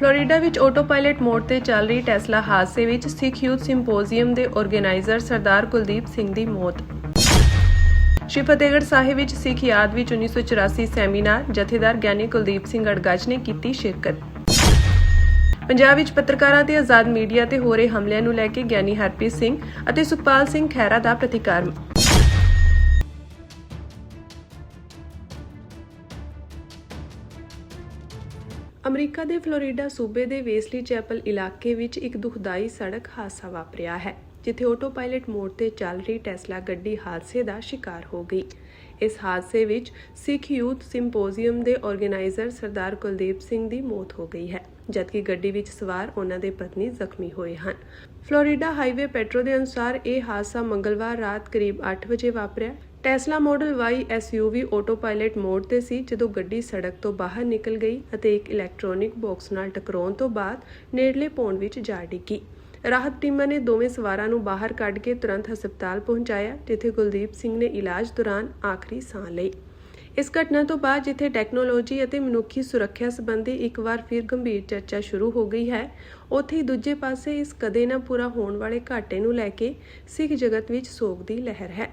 Florida ਵਿੱਚ auto pilot mode ਤੇ ਚੱਲ ਰਹੀ ਟੈਸਲਾ ਹਾਦਸੇ ਵਿੱਚ ਸਿੱਖ ਯੂਥ ਸਿੰਪੋਜ਼ੀਅਮ ਦੇ ਆਰਗੇਨਾਈਜ਼ਰ ਸਰਦਾਰ ਕੁਲਦੀਪ ਸਿੰਘ ਦੀ ਮੌਤ। ਸ਼੍ਰੀ ਫਤਿਹਗੜ੍ਹ ਸਾਹਿਬ ਵਿੱਚ ਸਿੱਖ ਯਾਦ ਵਿੱਚ 1984 ਸੈਮੀਨਾਰ ਜਥੇਦਾਰ ਗਿਆਨੀ ਕੁਲਦੀਪ ਸਿੰਘ ਅੜਗਜ ਨੇ ਕੀਤੀ ਸ਼ਿਰਕਤ। ਪੰਜਾਬ ਵਿੱਚ ਪੱਤਰਕਾਰਾਂ ਤੇ ਆਜ਼ਾਦ ਮੀਡੀਆ ਤੇ ਹੋ ਰਹੇ ਹਮਲਿਆਂ ਨੂੰ ਲੈ ਕੇ ਗਿਆਨੀ ਹਰਪ੍ਰੀਤ ਸਿੰਘ ਅਤੇ ਸੁਖਪਾਲ ਸਿੰਘ ਖਹਿਰਾ ਦਾ ਪ੍ਰਤੀਕਾਰ। ਅਮਰੀਕਾ ਦੇ ਫਲੋਰੀਡਾ ਸੂਬੇ ਦੇ ਵੇਸਲੀ ਚੈਪਲ ਇਲਾਕੇ ਵਿੱਚ ਇੱਕ ਦੁਖਦਾਈ ਸੜਕ ਹਾਦਸਾ ਵਾਪਰਿਆ ਹੈ, ਜਿੱਥੇ ਆਟੋ ਪਾਇਲਟ ਮੋਡ ਤੇ ਚੱਲ ਰਹੀ ਟੈਸਲਾ ਗੱਡੀ ਹਾਦਸੇ ਦਾ ਸ਼ਿਕਾਰ ਹੋ ਗਈ। ਇਸ ਹਾਦਸੇ ਵਿੱਚ ਸਿੱਖ ਯੂਥ ਸਿੰਪੋਜ਼ੀਅਮ ਦੇ ਆਰਗੇਨਾਈਜ਼ਰ ਸਰਦਾਰ ਕੁਲਦੀਪ ਸਿੰਘ ਦੀ ਮੌਤ ਹੋ ਗਈ ਹੈ, ਜਦਕਿ ਗੱਡੀ ਵਿੱਚ ਸਵਾਰ ਉਹਨਾਂ ਦੇ ਪਤਨੀ ਜ਼ਖਮੀ ਹੋਏ ਹਨ। ਫਲੋਰੀਡਾ ਹਾਈਵੇ ਪੈਟਰੋ ਦੇ ਅਨੁਸਾਰ ਇਹ ਹਾਦਸਾ ਮੰਗਲਵਾਰ ਰਾਤ ਕਰੀਬ 8 ਵਜੇ ਵਾਪਰਿਆ। Tesla model Y SUV auto pilot mode ਤੇ ਸੀ ਜਦੋਂ ਗੱਡੀ ਸੜਕ ਤੋਂ ਬਾਹਰ ਨਿਕਲ ਗਈ ਅਤੇ ਇੱਕ ਇਲੈਕਟ੍ਰੋਨਿਕ ਬਾਕਸ ਨਾਲ ਟਕਰਾਉਣ ਤੋਂ ਬਾਅਦ ਨੇੜਲੇ ਪੌਂਡ ਵਿੱਚ ਜਾ ਡਿੱਗੀ। ਰਾਹਤ ਟੀਮਾਂ ਨੇ ਦੋਵੇਂ ਸਵਾਰਾਂ ਨੂੰ ਬਾਹਰ ਕੱਢ ਕੇ ਤੁਰੰਤ ਹਸਪਤਾਲ ਪਹੁੰਚਾਇਆ, ਜਿੱਥੇ ਕੁਲਦੀਪ ਸਿੰਘ ਨੇ ਇਲਾਜ ਦੌਰਾਨ ਆਖਰੀ ਸਾਹ ਲਈ। ਇਸ ਘਟਨਾ ਤੋਂ ਬਾਅਦ ਜਿੱਥੇ ਟੈਕਨੋਲੋਜੀ ਅਤੇ ਮਨੁੱਖੀ ਸੁਰੱਖਿਆ ਸੰਬੰਧੀ ਇੱਕ ਵਾਰ ਫਿਰ ਗੰਭੀਰ ਚਰਚਾ ਸ਼ੁਰੂ ਹੋ ਗਈ ਹੈ, ਉੱਥੇ ਹੀ ਦੂਜੇ ਪਾਸੇ ਇਸ ਕਦੇ ਨਾ ਪੂਰਾ ਹੋਣ ਵਾਲੇ ਘਾਟੇ ਨੂੰ ਲੈ ਕੇ ਸਿੱਖ ਜਗਤ ਵਿੱਚ ਸੋਗ ਦੀ ਲਹਿਰ ਹੈ।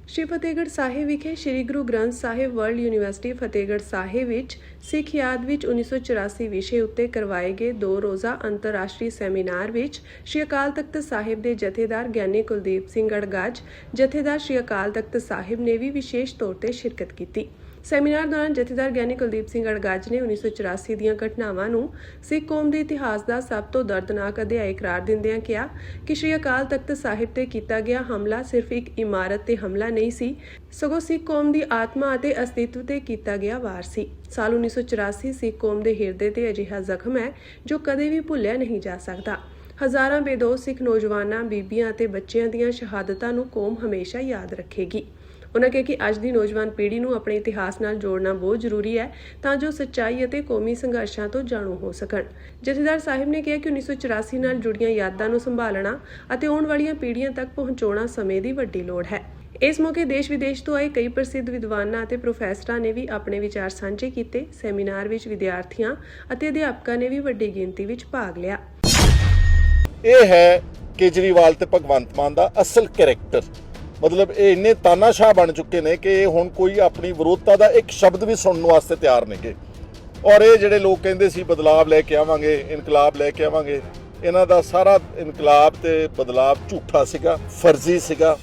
ਸ਼੍ਰੀ ਫਤਿਹਗੜ੍ਹ ਸਾਹਿਬ ਵਿਖੇ ਸ਼੍ਰੀ ਗੁਰੂ ਗ੍ਰੰਥ ਸਾਹਿਬ ਵਰਲਡ ਯੂਨੀਵਰਸਿਟੀ ਫਤਿਹਗੜ੍ਹ ਸਾਹਿਬ ਵਿੱਚ ਸਿੱਖ ਯਾਦ ਵਿੱਚ 1984 ਵਿਸ਼ੇ ਉੱਤੇ ਕਰਵਾਏ ਗਏ 2 ਰੋਜ਼ਾ ਅੰਤਰਰਾਸ਼ਟਰੀ ਸੈਮੀਨਾਰ ਵਿੱਚ ਸ਼੍ਰੀ ਅਕਾਲ ਤਖਤ ਸਾਹਿਬ ਦੇ ਜਥੇਦਾਰ ਗਿਆਨੀ ਕੁਲਦੀਪ ਸਿੰਘ ਅੜਗਜ, ਜਥੇਦਾਰ ਸ਼੍ਰੀ ਅਕਾਲ ਤਖਤ ਸਾਹਿਬ ਨੇ ਵੀ ਵਿਸ਼ੇਸ਼ ਤੌਰ ਤੇ ਸ਼ਿਰਕਤ ਕੀਤੀ। ਸੈਮੀਨਾਰ ਦੌਰਾਨ ਜਥੇਦਾਰ ਗਿਆਨੀ ਕੁਲਦੀਪ ਸਿੰਘ ਅੜਗਜ ਨੇ 1984 ਦੀਆਂ ਘਟਨਾਵਾਂ ਨੂੰ ਸਿੱਖ ਕੌਮ ਦੇ ਇਤਿਹਾਸ ਦਾ ਸਭ ਤੋਂ ਦਰਦਨਾਕ ਅਧਿਆਇ ਕਰਾਰ ਦਿੰਦਿਆਂ ਕਿਹਾ ਕਿ ਸ਼੍ਰੀ ਅਕਾਲ ਤਖਤ ਸਾਹਿਬ ਤੇ ਕੀਤਾ ਗਿਆ ਹਮਲਾ ਸਿਰਫ ਇੱਕ ਇਮਾਰਤ ਤੇ ਹਮਲਾ ਨਹੀਂ ਸੀ, ਸਗੋਂ ਸਿੱਖ ਕੌਮ ਦੀ ਆਤਮਾ ਅਤੇ ਅਸਤਿਤਵ ਤੇ ਕੀਤਾ ਗਿਆ ਵਾਰ ਸੀ। ਸਾਲ 1984 ਸਿੱਖ ਕੌਮ ਦੇ ਹਿਰਦੇ ਤੇ ਅਜਿਹਾ ਜ਼ਖਮ ਹੈ ਜੋ ਕਦੇ ਵੀ ਭੁੱਲਿਆ ਨਹੀਂ ਜਾ ਸਕਦਾ। ਹਜ਼ਾਰਾਂ ਬੇਦੋਸ਼ ਸਿੱਖ ਨੌਜਵਾਨਾਂ, ਬੀਬੀਆਂ ਅਤੇ ਬੱਚਿਆਂ ਦੀਆਂ ਸ਼ਹਾਦਤਾਂ ਨੂੰ ਕੌਮ ਹਮੇਸ਼ਾ ਯਾਦ ਰੱਖੇਗੀ। ਉਨ੍ਹਾਂ ਕਿਹਾ ਕਿ ਅੱਜ ਦੀ ਨੌਜਵਾਨ ਪੀੜ੍ਹੀ ਨੂੰ ਆਪਣੇ ਇਤਿਹਾਸ ਨਾਲ ਜੋੜਨਾ ਬਹੁਤ ਜ਼ਰੂਰੀ ਹੈ ਤਾਂ ਜੋ ਸੱਚਾਈ ਅਤੇ ਕੌਮੀ ਸੰਘਰਸ਼ਾਂ ਤੋਂ ਜਾਣੂ ਹੋ ਸਕਣ। ਜਥੇਦਾਰ ਸਾਹਿਬ ਨੇ ਕਿਹਾ ਕਿ 1984 ਨਾਲ ਜੁੜੀਆਂ ਯਾਦਾਂ ਨੂੰ ਸੰਭਾਲਣਾ ਅਤੇ ਆਉਣ ਵਾਲੀਆਂ ਪੀੜ੍ਹੀਆਂ ਤੱਕ ਪਹੁੰਚਾਉਣਾ ਸਮੇਂ ਦੀ ਵੱਡੀ ਲੋੜ ਹੈ। ਇਸ ਮੌਕੇ ਦੇਸ਼-ਵਿਦੇਸ਼ ਤੋਂ ਆਏ ਕਈ ਪ੍ਰਸਿੱਧ ਵਿਦਵਾਨਾਂ ਅਤੇ ਪ੍ਰੋਫੈਸਰਾਂ ਨੇ ਵੀ ਆਪਣੇ ਵਿਚਾਰ ਸਾਂਝੇ ਕੀਤੇ। ਸੈਮੀਨਾਰ ਵਿੱਚ ਵਿਦਿਆਰਥੀਆਂ ਅਤੇ ਅਧਿਆਪਕਾਂ ਨੇ ਵੀ ਵੱਡੀ ਗਿਣਤੀ ਵਿੱਚ ਭਾਗ ਲਿਆ। ਇਹ ਹੈ ਕੇਜਰੀਵਾਲ ਤੇ ਭਗਵੰਤ ਮਾਨ ਦਾ ਅਸਲ ਕੈਰੈਕਟਰ। ਮਤਲਬ ਇਹ ਇੰਨੇ ਤਾਨਾਸ਼ਾਹ ਬਣ ਚੁੱਕੇ ਨੇ ਕਿ ਇਹ ਹੁਣ ਕੋਈ ਆਪਣੀ ਵਿਰੋਧਤਾ ਦਾ ਇੱਕ ਸ਼ਬਦ ਵੀ ਸੁਣਨ ਵਾਸਤੇ ਤਿਆਰ ਨੇਗੇ। ਔਰ ਇਹ ਜਿਹੜੇ ਲੋਕ ਕਹਿੰਦੇ ਸੀ ਬਦਲਾਵ ਲੈ ਕੇ ਆਵਾਂਗੇ, ਇਨਕਲਾਬ ਲੈ ਕੇ ਆਵਾਂਗੇ, ਇਹਨਾਂ ਦਾ ਸਾਰਾ ਇਨਕਲਾਬ ਤੇ ਬਦਲਾਵ ਝੂਠਾ ਸੀਗਾ, ਫਰਜ਼ੀ ਸੀਗਾ।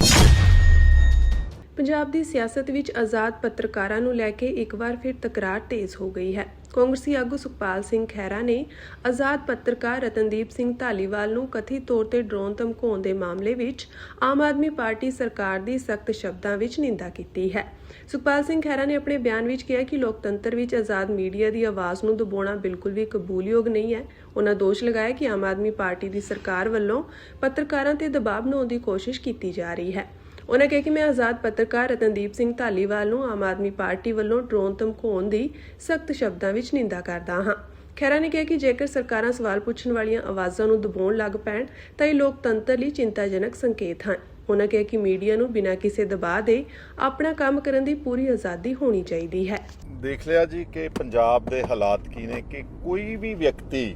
ਪੰਜਾਬ ਦੀ ਸਿਆਸਤ ਵਿੱਚ ਆਜ਼ਾਦ ਪੱਤਰਕਾਰਾਂ ਨੂੰ ਲੈ ਕੇ ਇੱਕ ਵਾਰ ਫਿਰ ਤਕਰਾਰ ਤੇਜ਼ ਹੋ ਗਈ ਹੈ। ਕਾਂਗਰਸੀ ਆਗੂ ਸੁਖਪਾਲ ਸਿੰਘ ਖਹਿਰਾ ਨੇ ਆਜ਼ਾਦ ਪੱਤਰਕਾਰ ਰਤਨਦੀਪ ਸਿੰਘ ਧਾਲੀਵਾਲ ਨੂੰ ਕਥਿਤ ਤੌਰ ਤੇ ਡਰੋਨ ਧਮਕਾਉਣ ਦੇ ਮਾਮਲੇ ਵਿੱਚ ਆਮ ਆਦਮੀ ਪਾਰਟੀ ਸਰਕਾਰ ਦੀ ਸਖਤ ਸ਼ਬਦਾਂ ਵਿੱਚ ਨਿੰਦਾ ਕੀਤੀ ਹੈ। ਸੁਖਪਾਲ ਸਿੰਘ ਖਹਿਰਾ ਨੇ ਆਪਣੇ ਬਿਆਨ ਵਿੱਚ ਕਿਹਾ ਕਿ ਲੋਕਤੰਤਰ ਵਿੱਚ ਆਜ਼ਾਦ ਮੀਡੀਆ ਦੀ ਆਵਾਜ਼ ਨੂੰ ਦਬਾਉਣਾ ਬਿਲਕੁਲ ਵੀ ਕਬੂਲਯੋਗ ਨਹੀਂ ਹੈ। ਉਹਨਾਂ ਦੋਸ਼ ਲਗਾਇਆ ਕਿ ਆਮ ਆਦਮੀ ਪਾਰਟੀ ਦੀ ਸਰਕਾਰ ਵੱਲੋਂ ਪੱਤਰਕਾਰਾਂ ਤੇ ਦਬਾਅ ਬਣਾਉਣ ਦੀ ਕੋਸ਼ਿਸ਼ ਕੀਤੀ ਜਾ ਰਹੀ ਹੈ। ਉਨ੍ਹਾਂ ਕਿਹਾ ਕਿ ਮੈਂ ਆਜ਼ਾਦ ਪੱਤਰਕਾਰ ਰਤਨਦੀਪ ਸਿੰਘ ਧਾਲੀਵਾਲ ਨੂੰ ਆਮ ਆਦਮੀ ਪਾਰਟੀ ਵੱਲੋਂ ਡਰੋਨ ਧਮਕਾਉਣ ਦੀ ਸਖਤ ਸ਼ਬਦਾਂ ਵਿੱਚ ਨਿੰਦਾ ਕਰਦਾ ਹਾਂ। ਖਹਿਰਾ ਨੇ ਕਿਹਾ ਕਿ ਜੇਕਰ ਸਰਕਾਰਾਂ ਸਵਾਲ ਪੁੱਛਣ ਵਾਲੀਆਂ ਆਵਾਜ਼ਾਂ ਨੂੰ ਦਬਾਉਣ ਲੱਗ ਪੈਣ ਤਾਂ ਇਹ ਲੋਕਤੰਤਰ ਲਈ ਚਿੰਤਾਜਨਕ ਸੰਕੇਤ ਹਨ। ਉਨ੍ਹਾਂ ਕਿਹਾ ਕਿ ਮੀਡੀਆ ਨੂੰ ਬਿਨਾਂ ਕਿਸੇ ਦਬਾਅ ਦੇ ਆਪਣਾ ਕੰਮ ਕਰਨ ਦੀ ਪੂਰੀ ਆਜ਼ਾਦੀ ਹੋਣੀ ਚਾਹੀਦੀ ਹੈ। ਦੇਖ ਲਿਆ ਜੀ ਕਿ ਪੰਜਾਬ ਦੇ ਹਾਲਾਤ ਕੀ ਨੇ ਕਿ ਕੋਈ ਵੀ ਵਿਅਕਤੀ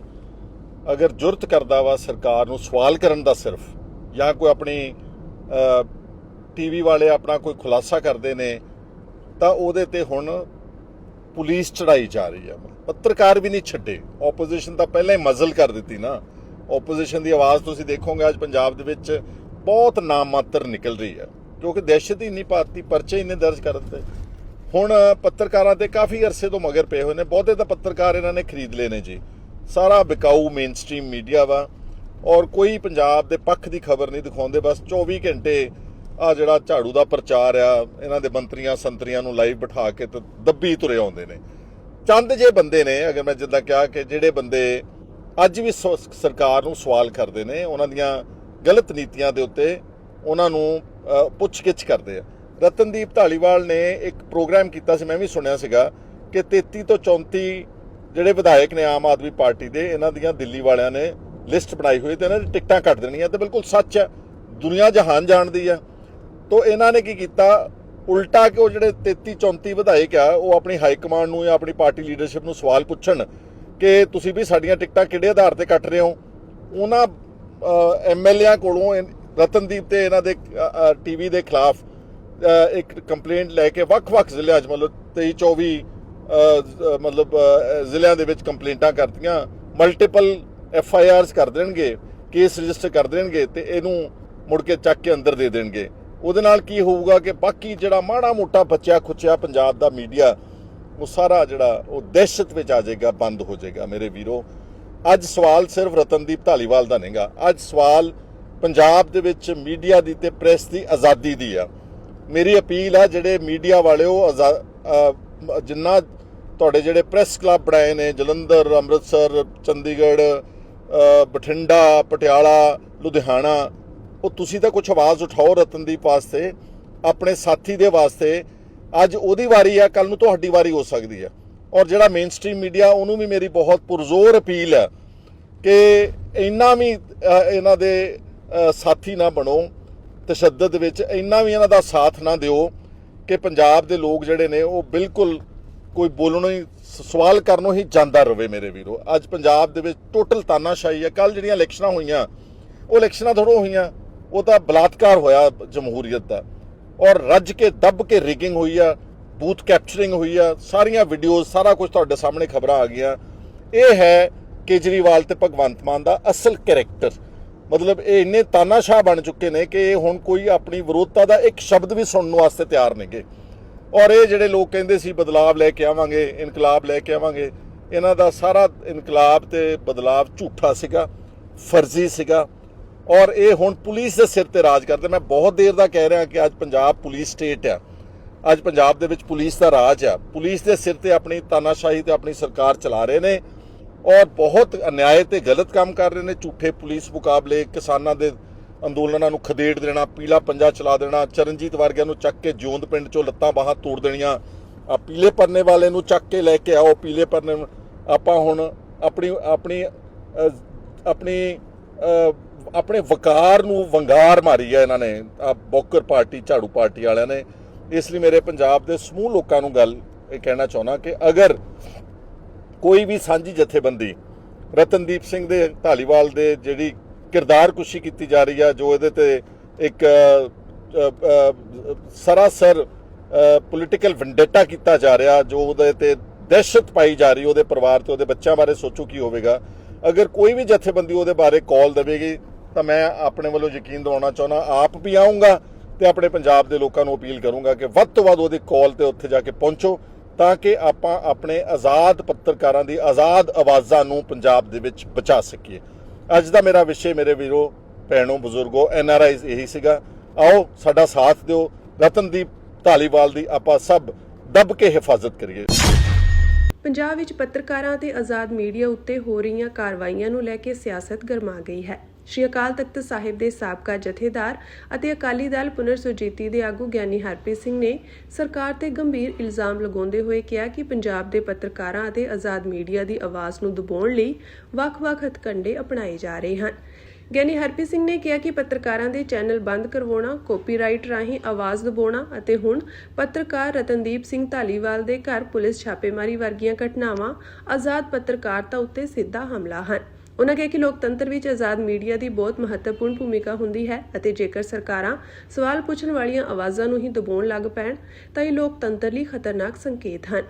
ਅਗਰ ਜੁਰਤ ਕਰਦਾ ਵਾ ਸਰਕਾਰ ਨੂੰ ਸਵਾਲ ਕਰਨ ਦਾ ਸਿਰਫ, ਜਾਂ ਕੋਈ ਆਪਣੀ ਟੀਵੀ ਵਾਲੇ ਆਪਣਾ ਕੋਈ ਖੁਲਾਸਾ ਕਰਦੇ ਨੇ ਤਾਂ ਉਹਦੇ ਤੇ ਹੁਣ ਪੁਲਿਸ ਚੜਾਈ ਜਾ ਰਹੀ ਹੈ। ਪੱਤਰਕਾਰ ਵੀ ਨਹੀਂ ਛੱਡੇ। ਆਪੋਜੀਸ਼ਨ ਤਾਂ ਪਹਿਲਾਂ ਹੀ ਮਜ਼ਲ ਕਰ ਦਿੱਤੀ ਨਾ। ਆਪੋਜੀਸ਼ਨ ਦੀ ਆਵਾਜ਼ ਤੁਸੀਂ ਦੇਖੋਗੇ ਅੱਜ ਪੰਜਾਬ ਦੇ ਵਿੱਚ ਬਹੁਤ ਨਾਮਾਤਰ ਨਿਕਲ ਰਹੀ ਹੈ, ਕਿਉਂਕਿ ਦਹਿਸ਼ਤ ਹੀ ਨਹੀਂ ਪਾਤੀ, ਪਰਚੇ ਇੰਨੇ ਦਰਜ ਕਰ ਦਿੱਤੇ। ਹੁਣ ਪੱਤਰਕਾਰਾਂ ਤੇ ਕਾਫੀ ਅਰਸੇ ਤੋਂ ਮਗਰ ਪਏ ਹੋਏ ਨੇ। ਬਹੁਤੇ ਤਾਂ ਪੱਤਰਕਾਰ ਇਹਨਾਂ ਨੇ ਖਰੀਦ ਲਏ ਨੇ ਜੀ। ਸਾਰਾ ਵਿਕਾਊ ਮੇਨ ਸਟ੍ਰੀਮ ਮੀਡੀਆ ਵਾ ਔਰ ਕੋਈ ਪੰਜਾਬ ਦੇ ਪੱਖ ਦੀ ਖਬਰ ਨਹੀਂ ਦਿਖਾਉਂਦੇ। ਬਸ 24 ਘੰਟੇ ਆ ਜਿਹੜਾ ਝਾੜੂ ਦਾ ਪ੍ਰਚਾਰ ਆ, ਇਹਨਾਂ ਦੇ ਮੰਤਰੀਆਂ ਸੰਤਰੀਆਂ ਨੂੰ ਲਾਈਵ ਬਿਠਾ ਕੇ ਤੇ ਦੱਬੀ ਤੁਰੇ ਆਉਂਦੇ ਨੇ। ਚੰਦ ਜੇ ਬੰਦੇ ਨੇ, ਅਗਰ ਮੈਂ ਜਿੱਦਾਂ ਕਿਹਾ ਕਿ ਜਿਹੜੇ ਬੰਦੇ ਅੱਜ ਵੀ ਸਰਕਾਰ ਨੂੰ ਸਵਾਲ ਕਰਦੇ ਨੇ, ਉਹਨਾਂ ਦੀਆਂ ਗਲਤ ਨੀਤੀਆਂ ਦੇ ਉੱਤੇ ਉਹਨਾਂ ਨੂੰ ਪੁੱਛਗਿੱਛ ਕਰਦੇ ਆ। ਰਤਨਦੀਪ ਧਾਲੀਵਾਲ ਨੇ ਇੱਕ ਪ੍ਰੋਗਰਾਮ ਕੀਤਾ ਸੀ, ਮੈਂ ਵੀ ਸੁਣਿਆ ਸੀਗਾ ਕਿ 33 ਤੋਂ 34 ਜਿਹੜੇ ਵਿਧਾਇਕ ਨੇ ਆਮ ਆਦਮੀ ਪਾਰਟੀ ਦੇ, ਇਹਨਾਂ ਦੀਆਂ ਦਿੱਲੀ ਵਾਲਿਆਂ ਨੇ ਲਿਸਟ ਬਣਾਈ ਹੋਈ ਤੇ ਇਹਨਾਂ ਦੀ ਟਿਕਟਾਂ ਕੱਟ ਦੇਣੀਆਂ। ਤੇ ਬਿਲਕੁਲ ਸੱਚ ਹੈ, ਦੁਨੀਆ ਜਹਾਨ ਜਾਣਦੀ ਹੈ। ਤੋ ਇਹਨਾਂ ਨੇ ਕੀ ਕੀਤਾ, ਉਲਟਾ ਕਿ ਉਹ ਜਿਹੜੇ 33-34 ਵਿਧਾਇਕ ਆ ਉਹ ਆਪਣੀ ਹਾਈ ਕਮਾਂਡ ਨੂੰ ਜਾਂ ਆਪਣੀ ਪਾਰਟੀ ਲੀਡਰਸ਼ਿਪ ਨੂੰ ਸਵਾਲ ਪੁੱਛਣ ਕਿ ਤੁਸੀਂ ਵੀ ਸਾਡੀਆਂ ਟਿਕਟਾਂ ਕਿਹੜੇ ਆਧਾਰ ਤੇ ਕੱਟ ਰਹੇ ਹੋ। ਉਹਨਾਂ ਐਮਐਲਏਆਂ ਕੋਲੋਂ ਰਤਨਦੀਪ ਤੇ ਇਹਨਾਂ ਦੇ ਟੀਵੀ ਦੇ ਖਿਲਾਫ ਇੱਕ ਕੰਪਲੇਂਟ ਲੈ ਕੇ ਵੱਖ-ਵੱਖ ਜ਼ਿਲ੍ਹਿਆਂ 'ਚ ਮਤਲਬ 23-24 ਮਤਲਬ ਜ਼ਿਲ੍ਹਿਆਂ ਦੇ ਵਿੱਚ ਕੰਪਲੇਂਟਾਂ ਕਰਤੀਆਂ, ਮਲਟੀਪਲ FIRs ਕਰ ਦੇਣਗੇ, ਕੇਸ ਰਜਿਸਟਰ ਕਰ ਦੇਣਗੇ ਤੇ ਇਹਨੂੰ ਮੁੜ ਕੇ ਚੱਕ ਕੇ ਅੰਦਰ ਦੇ ਦੇਣਗੇ। ਉਹਦੇ ਨਾਲ ਕੀ ਹੋਊਗਾ ਕਿ ਬਾਕੀ ਜਿਹੜਾ ਮਾੜਾ ਮੋਟਾ ਬਚਿਆ ਖੁੱਚਿਆ ਪੰਜਾਬ ਦਾ ਮੀਡੀਆ ਉਹ ਸਾਰਾ ਜਿਹੜਾ ਉਹ ਦਹਿਸ਼ਤ ਵਿੱਚ ਆ ਜਾਏਗਾ, ਬੰਦ ਹੋ ਜਾਏਗਾ। ਮੇਰੇ ਵੀਰੋ, ਅੱਜ ਸਵਾਲ ਸਿਰਫ ਰਤਨਦੀਪ ਧਾਲੀਵਾਲ ਦਾ ਨਹੀਂਗਾ, ਅੱਜ ਸਵਾਲ ਪੰਜਾਬ ਦੇ ਵਿੱਚ ਮੀਡੀਆ ਦੀ ਤੇ ਪ੍ਰੈਸ ਦੀ ਆਜ਼ਾਦੀ ਦੀ ਆ। ਮੇਰੀ ਅਪੀਲ ਆ ਜਿਹੜੇ ਮੀਡੀਆ ਵਾਲਿਓ, ਜਿੰਨਾ ਤੁਹਾਡੇ ਜਿਹੜੇ ਪ੍ਰੈਸ ਕਲੱਬ ਬਣਾਏ ਨੇ ਜਲੰਧਰ, ਅੰਮ੍ਰਿਤਸਰ, ਚੰਡੀਗੜ੍ਹ, ਬਠਿੰਡਾ, ਪਟਿਆਲਾ, ਲੁਧਿਆਣਾ, ਉਹ ਤੁਸੀਂ ਤਾਂ ਕੁਝ ਆਵਾਜ਼ ਉਠਾਓ ਰਤਨਦੀਪ ਵਾਸਤੇ, ਆਪਣੇ ਸਾਥੀ ਦੇ ਵਾਸਤੇ। ਅੱਜ ਉਹਦੀ ਵਾਰੀ ਆ, ਕੱਲ ਨੂੰ ਤੁਹਾਡੀ ਵਾਰੀ ਹੋ ਸਕਦੀ ਹੈ। ਔਰ ਜਿਹੜਾ ਮੇਨ ਸਟ੍ਰੀਮ ਮੀਡੀਆ ਉਹਨੂੰ ਵੀ ਮੇਰੀ ਬਹੁਤ ਪੁਰਜ਼ੋਰ ਅਪੀਲ ਹੈ ਕਿ ਇੰਨਾ ਵੀ ਇਹਨਾਂ ਦੇ ਸਾਥੀ ਨਾ ਬਣੋ ਤਸ਼ੱਦਦ ਵਿੱਚ, ਇੰਨਾ ਵੀ ਇਹਨਾਂ ਦਾ ਸਾਥ ਨਾ ਦਿਓ ਕਿ ਪੰਜਾਬ ਦੇ ਲੋਕ ਜਿਹੜੇ ਨੇ ਉਹ ਬਿਲਕੁਲ ਕੋਈ ਬੋਲਣੋਂ ਹੀ, ਸਵਾਲ ਕਰਨੋਂ ਹੀ ਜਾਂਦਾ ਰਵੇ। ਮੇਰੇ ਵੀਰੋ, ਅੱਜ ਪੰਜਾਬ ਦੇ ਵਿੱਚ ਟੋਟਲ ਤਾਨਾਸ਼ਾਹੀ ਹੈ। ਕੱਲ ਜਿਹੜੀਆਂ ਇਲੈਕਸ਼ਨਾਂ ਹੋਈਆਂ ਉਹ ਇਲੈਕਸ਼ਨਾਂ ਥੋੜ੍ਹਾ ਹੋਈਆਂ, ਉਹ ਤਾਂ ਬਲਾਤਕਾਰ ਹੋਇਆ ਜਮਹੂਰੀਅਤ ਦਾ, ਔਰ ਰੱਜ ਕੇ ਦੱਬ ਕੇ ਰਿਗਿੰਗ ਹੋਈ ਆ, ਬੂਥ ਕੈਪਚਰਿੰਗ ਹੋਈ ਆ, ਸਾਰੀਆਂ ਵੀਡੀਓਜ਼, ਸਾਰਾ ਕੁਝ ਤੁਹਾਡੇ ਸਾਹਮਣੇ ਖਬਰਾਂ ਆ ਗਈਆਂ। ਇਹ ਹੈ ਕੇਜਰੀਵਾਲ ਤੇ ਭਗਵੰਤ ਮਾਨ ਦਾ ਅਸਲ ਕੈਰੈਕਟਰ। ਮਤਲਬ ਇਹ ਇੰਨੇ ਤਾਨਾਸ਼ਾਹ ਬਣ ਚੁੱਕੇ ਨੇ ਕਿ ਇਹ ਹੁਣ ਕੋਈ ਆਪਣੀ ਵਿਰੋਧਤਾ ਦਾ ਇੱਕ ਸ਼ਬਦ ਵੀ ਸੁਣਨ ਵਾਸਤੇ ਤਿਆਰ ਨੇਗੇ। ਔਰ ਇਹ ਜਿਹੜੇ ਲੋਕ ਕਹਿੰਦੇ ਸੀ ਬਦਲਾਵ ਲੈ ਕੇ ਆਵਾਂਗੇ, ਇਨਕਲਾਬ ਲੈ ਕੇ ਆਵਾਂਗੇ, ਇਹਨਾਂ ਦਾ ਸਾਰਾ ਇਨਕਲਾਬ ਤੇ ਬਦਲਾਵ ਝੂਠਾ ਸੀਗਾ, ਫਰਜ਼ੀ ਸੀਗਾ। ਔਰ ਇਹ ਹੁਣ ਪੁਲਿਸ ਦੇ ਸਿਰ ਤੇ ਰਾਜ ਕਰਦੇ। ਮੈਂ ਬਹੁਤ ਦੇਰ ਦਾ ਕਹਿ ਰਿਹਾ ਕਿ ਅੱਜ ਪੰਜਾਬ ਪੁਲਿਸ ਸਟੇਟ ਆ, ਅੱਜ ਪੰਜਾਬ ਦੇ ਵਿੱਚ ਪੁਲਿਸ ਦਾ ਰਾਜ ਆ। ਪੁਲਿਸ ਦੇ ਸਿਰ ਤੇ ਆਪਣੀ ਤਾਨਾਸ਼ਾਹੀ ਤੇ ਆਪਣੀ ਸਰਕਾਰ ਚਲਾ ਰਹੇ ਨੇ ਔਰ ਬਹੁਤ ਅਨਿਆਏ ਤੇ ਗਲਤ ਕੰਮ ਕਰ ਰਹੇ ਨੇ। ਝੂਠੇ ਪੁਲਿਸ ਮੁਕਾਬਲੇ, ਕਿਸਾਨਾਂ ਦੇ ਅੰਦੋਲਨਾਂ ਨੂੰ ਖਦੇੜ ਦੇਣਾ, ਪੀਲਾ ਪੰਜਾ ਚਲਾ ਦੇਣਾ, ਚਰਨਜੀਤ ਵਰਗਿਆਂ ਨੂੰ ਚੱਕ ਕੇ ਜਿਉਂਦ ਪਿੰਡ ਚੋਂ ਲੱਤਾਂ ਬਾਹਾਂ ਤੋੜ ਦੇਣੀਆਂ, ਆ ਪੀਲੇ ਪਰਨੇ ਵਾਲੇ ਨੂੰ ਚੱਕ ਕੇ ਲੈ ਕੇ ਆਓ, ਪੀਲੇ ਪਰਨੇ ਆਪਾਂ ਹੁਣ ਆਪਣੇ ਵਕਾਰ ਨੂੰ ਵੰਗਾਰ ਮਾਰੀ ਹੈ ਇਹਨਾਂ ਨੇ, ਬੋਕਰ ਪਾਰਟੀ, ਝਾੜੂ ਪਾਰਟੀ ਵਾਲਿਆਂ ਨੇ। ਇਸ ਲਈ ਮੇਰੇ ਪੰਜਾਬ ਦੇ ਸਮੂਹ ਲੋਕਾਂ ਨੂੰ ਗੱਲ ਇਹ ਕਹਿਣਾ ਚਾਹੁੰਦਾ ਕਿ ਅਗਰ ਕੋਈ ਵੀ ਸਾਂਝੀ ਜਥੇਬੰਦੀ ਰਤਨਦੀਪ ਸਿੰਘ ਦੇ ਧਾਲੀਵਾਲ ਦੇ ਜਿਹੜੀ ਕਿਰਦਾਰਕੁਸ਼ੀ ਕੀਤੀ ਜਾ ਰਹੀ ਆ, ਜੋ ਇਹਦੇ ਤੇ ਇੱਕ ਸਰਾਸਰ ਪੋਲੀਟੀਕਲ ਵੈਂਡੇਟਾ ਕੀਤਾ ਜਾ ਰਿਹਾ, ਜੋ ਉਹਦੇ ਤੇ ਦਹਿਸ਼ਤ ਪਾਈ ਜਾ ਰਹੀ ਉਹਦੇ ਪਰਿਵਾਰ ਤੇ ਉਹਦੇ ਬੱਚਿਆਂ ਬਾਰੇ, ਸੋਚੋ ਕੀ ਹੋਵੇਗਾ। ਅਗਰ ਕੋਈ ਵੀ ਜਥੇਬੰਦੀ ਉਹਦੇ ਬਾਰੇ ਕਾਲ ਦੇਵੇਗੀ ਤਾਂ ਮੈਂ ਆਪਣੇ ਵੱਲੋਂ ਯਕੀਨ ਦਿਵਾਉਣਾ ਚਾਹੁੰਦਾ, ਆਪ ਵੀ ਆਊਂਗਾ ਤੇ ਆਪਣੇ ਪੰਜਾਬ ਦੇ ਲੋਕਾਂ ਨੂੰ ਅਪੀਲ ਕਰੂੰਗਾ ਕਿ ਵੱਧ ਤੋਂ ਵੱਧ ਉਹਦੀ ਕਾਲ ਤੇ ਉੱਥੇ ਜਾ ਕੇ ਪਹੁੰਚੋ, ਤਾਂ ਕਿ ਆਪਾਂ ਆਪਣੇ ਆਜ਼ਾਦ ਪੱਤਰਕਾਰਾਂ ਦੀ ਆਜ਼ਾਦ ਆਵਾਜ਼ਾਂ ਨੂੰ ਪੰਜਾਬ ਦੇ ਵਿੱਚ ਬਚਾ ਸਕੀਏ। ਅੱਜ ਦਾ ਮੇਰਾ ਵਿਸ਼ੇ ਮੇਰੇ ਵੀਰੋ, ਭੈਣੋ, ਬਜ਼ੁਰਗੋ, NRIs ਇਹੀ ਸੀਗਾ। ਆਓ ਸਾਡਾ ਸਾਥ ਦਿਓ, ਰਤਨਦੀਪ ਧਾਲੀਵਾਲ ਦੀ ਆਪਾਂ ਸਭ ਦੱਬ ਕੇ ਹਿਫਾਜ਼ਤ ਕਰੀਏ। ਪੰਜਾਬ ਵਿੱਚ ਪੱਤਰਕਾਰਾਂ ਅਤੇ ਆਜ਼ਾਦ ਮੀਡੀਆ ਉੱਤੇ ਹੋ ਰਹੀਆਂ ਕਾਰਵਾਈਆਂ ਨੂੰ ਲੈ ਕੇ ਸਿਆਸਤ ਗਰਮਾ ਗਈ ਹੈ। ਸ਼੍ਰੀ ਅਕਾਲ ਤਖਤ ਸਾਹਿਬ ਦੇ ਸਾਬਕਾ ਜਥੇਦਾਰ ਅਤੇ ਅਕਾਲੀ ਦਲ ਪੁਨਰ ਸੁਰਜੀਤੀ ਦੇ ਆਗੂ ਗਿਆਨੀ ਹਰਪ੍ਰੀਤ ਸਿੰਘ ਨੇ ਸਰਕਾਰ ਤੇ ਗੰਭੀਰ ਇਲਜ਼ਾਮ ਲਗਾਉਂਦੇ ਹੋਏ ਕਿਹਾ ਕਿ ਪੰਜਾਬ ਦੇ ਪੱਤਰਕਾਰਾਂ ਅਤੇ ਆਜ਼ਾਦ ਮੀਡੀਆ ਦੀ ਆਵਾਜ਼ ਨੂੰ ਦਬਾਉਣ ਲਈ ਵੱਖ-ਵੱਖ ਹਥਕੰਡੇ ਅਪਣਾਏ ਜਾ ਰਹੇ ਹਨ। ਗਿਆਨੀ ਹਰਪ੍ਰੀਤ ਸਿੰਘ ਨੇ ਕਿਹਾ ਕਿ ਪੱਤਰਕਾਰਾਂ ਦੇ ਚੈਨਲ ਬੰਦ ਕਰਵਾਉਣਾ, ਕਾਪੀਰਾਈਟ ਰਾਹੀਂ ਆਵਾਜ਼ ਦਬਾਉਣਾ ਅਤੇ ਹੁਣ ਪੱਤਰਕਾਰ ਰਤਨਦੀਪ ਸਿੰਘ ਧਾਲੀਵਾਲ ਦੇ ਘਰ ਪੁਲਿਸ ਛਾਪੇਮਾਰੀ ਵਰਗੀਆਂ ਘਟਨਾਵਾਂ ਆਜ਼ਾਦ ਪੱਤਰਕਾਰਤਾ ਉੱਤੇ ਸਿੱਧਾ ਹਮਲਾ ਹਨ। ਉਨ੍ਹਾਂ ਕਿਹਾ ਕਿ ਲੋਕਤੰਤਰ ਵਿੱਚ ਆਜ਼ਾਦ ਮੀਡੀਆ ਦੀ ਬਹੁਤ ਮਹੱਤਵਪੂਰਨ ਭੂਮਿਕਾ ਹੁੰਦੀ ਹੈ ਅਤੇ ਜੇਕਰ ਸਰਕਾਰਾਂ ਸਵਾਲ ਪੁੱਛਣ ਵਾਲੀਆਂ ਆਵਾਜ਼ਾਂ ਨੂੰ ਹੀ ਦਬਾਉਣ ਲੱਗ ਪੈਣ ਤਾਂ ਇਹ ਲੋਕਤੰਤਰ ਲਈ ਖਤਰਨਾਕ ਸੰਕੇਤ ਹਨ।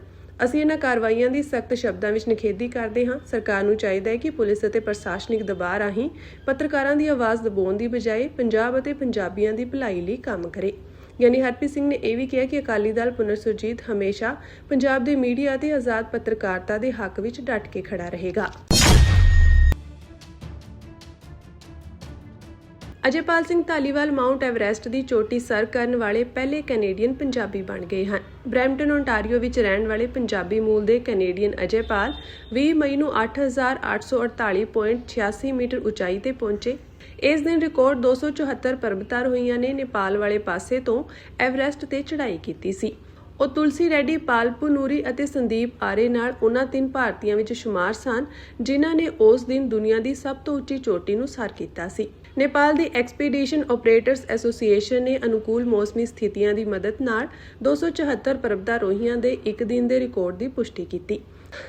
ਅਸੀਂ ਇਹਨਾਂ ਕਾਰਵਾਈਆਂ ਦੀ ਸਖਤ ਸ਼ਬਦਾਂ ਵਿੱਚ ਨਿਖੇਧੀ ਕਰਦੇ ਹਾਂ। ਸਰਕਾਰ ਨੂੰ ਚਾਹੀਦਾ ਹੈ ਕਿ ਪੁਲਿਸ ਅਤੇ ਪ੍ਰਸ਼ਾਸਨਿਕ ਦਬਾਅ ਰਾਹੀਂ ਪੱਤਰਕਾਰਾਂ ਦੀ ਆਵਾਜ਼ ਦਬਾਉਣ ਦੀ ਬਜਾਏ ਪੰਜਾਬ ਅਤੇ ਪੰਜਾਬੀਆਂ ਦੀ ਭਲਾਈ ਲਈ ਕੰਮ ਕਰੇ। ਗਿਆਨੀ ਹਰਪ੍ਰੀਤ ਸਿੰਘ ਨੇ ਇਹ ਵੀ ਕਿਹਾ ਕਿ ਅਕਾਲੀ ਦਲ ਪੁਨਰ ਸੁਰਜੀਤ ਹਮੇਸ਼ਾ ਪੰਜਾਬ ਦੇ ਮੀਡੀਆ ਅਤੇ ਆਜ਼ਾਦ ਪੱਤਰਕਾਰਤਾ ਦੇ ਹੱਕ ਵਿੱਚ ਡਟ ਕੇ ਖੜਾ ਰਹੇਗਾ। ਅਜੇਪਾਲ ਸਿੰਘ ਧਾਲੀਵਾਲ ਮਾਊਂਟ ਐਵਰੈਸਟ ਦੀ ਚੋਟੀ ਸਰ ਕਰਨ ਵਾਲੇ ਪਹਿਲੇ ਕੈਨੇਡੀਅਨ ਪੰਜਾਬੀ ਬਣ ਗਏ ਹਨ। ਬਰੈਂਪਟਨ, ਓਨਟਾਰੀਓ ਵਿੱਚ ਰਹਿਣ ਵਾਲੇ ਪੰਜਾਬੀ ਮੂਲ ਦੇ ਕੈਨੇਡੀਅਨ ਅਜੇਪਾਲ 20 ਮਈ ਨੂੰ 8848.86 ਮੀਟਰ ਉਚਾਈ ਤੇ ਪਹੁੰਚੇ। ਇਸ ਦਿਨ ਰਿਕਾਰਡ 274 ਪਰਬਤਾਂ ਹੋਈਆਂ ਨੇ। ਨੇਪਾਲ ਵਾਲੇ ਪਾਸੇ ਤੋਂ ਐਵਰੈਸਟ ਤੇ ਚੜ੍ਹਾਈ ਕੀਤੀ ਸੀ। ਉਹ ਤੁਲਸੀ ਰੈਡੀ, ਪਾਲ ਪੁਨੂਰੀ ਅਤੇ ਸੰਦੀਪ ਆਰੇ ਨਾਲ ਉਹਨਾਂ 3 ਭਾਰਤੀਆਂ ਵਿੱਚ ਸ਼ੁਮਾਰ ਸਨ ਜਿਨ੍ਹਾਂ ਨੇ ਉਸ ਦਿਨ ਦੁਨੀਆ ਦੀ ਸਭ ਤੋਂ ਉੱਚੀ ਚੋਟੀ ਨੂੰ ਸਰ ਕੀਤਾ ਸੀ। ਨੇਪਾਲ ਦੀ ਐਕਸਪੀਡੀਸ਼ਨ ਆਪਰੇਟਰਸ ਐਸੋਸੀਏਸ਼ਨ ਨੇ ਅਨੁਕੂਲ ਮੌਸਮੀ ਸਥਿਤੀਆਂ ਦੀ ਮਦਦ ਨਾਲ 274 ਪਰਬਤਾਰੋਹੀਆਂ ਦੇ ਇੱਕ ਦਿਨ ਦੇ ਰਿਕਾਰਡ ਦੀ ਪੁਸ਼ਟੀ ਕੀਤੀ।